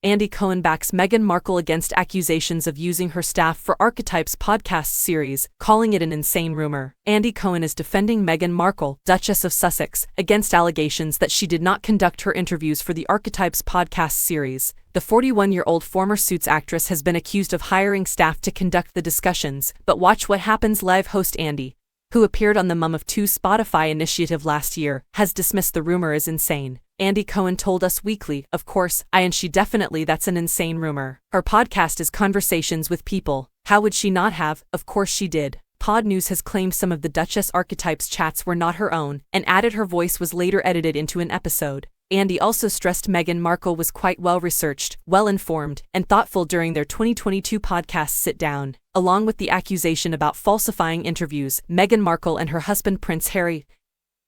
Andy Cohen backs Meghan Markle against accusations of using her staff for Archetypes podcast series, calling it an insane rumor. Andy Cohen is defending Meghan Markle, Duchess of Sussex, against allegations that she did not conduct her interviews for the Archetypes podcast series. The 41-year-old former Suits actress has been accused of hiring staff to conduct the discussions, but Watch What Happens Live host Andy, who appeared on the Mum of Two Spotify initiative last year, has dismissed the rumor as insane. Andy Cohen told Us Weekly, "Of course, I and she definitely that's an insane rumor. Her podcast is Conversations with People. How would she not have? Of course she did." Pod News has claimed some of the Duchess Archetypes chats were not her own, and added her voice was later edited into an episode. Andy also stressed Meghan Markle was quite well-researched, well-informed, and thoughtful during their 2022 podcast sit-down. Along with the accusation about falsifying interviews, Meghan Markle and her husband Prince Harry,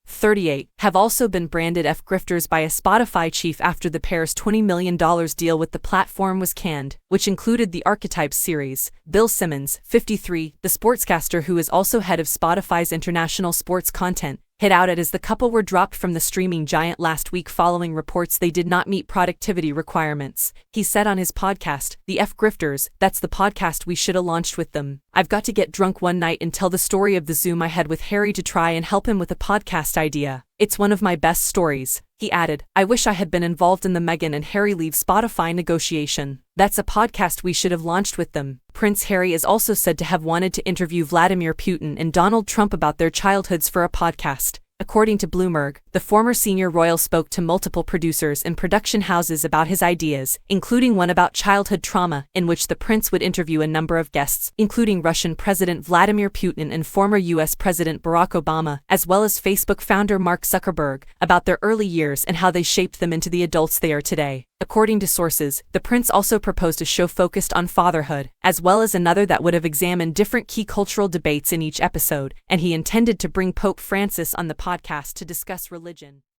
38, have also been branded F-grifters by a Spotify chief after the pair's $20 million deal with the platform was canned, which included the Archetypes series. Bill Simmons, 53, the sportscaster who is also head of Spotify's international sports content, hit out at as the couple were dropped from the streaming giant last week following reports they did not meet productivity requirements. He said on his podcast, "The F-grifters, that's the podcast we shoulda launched with them. I've got to get drunk one night and tell the story of the Zoom I had with Harry to try and help him with a podcast idea. It's one of my best stories." He added, "I wish I had been involved in the Meghan and Harry leave Spotify negotiation. That's a podcast we should have launched with them." Prince Harry is also said to have wanted to interview Vladimir Putin and Donald Trump about their childhoods for a podcast. According to Bloomberg, the former senior royal spoke to multiple producers and production houses about his ideas, including one about childhood trauma, in which the prince would interview a number of guests, including Russian President Vladimir Putin and former U.S. President Barack Obama, as well as Facebook founder Mark Zuckerberg, about their early years and how they shaped them into the adults they are today. According to sources, the prince also proposed a show focused on fatherhood, as well as another that would have examined different key cultural debates in each episode, and he intended to bring Pope Francis on the podcast to discuss religion.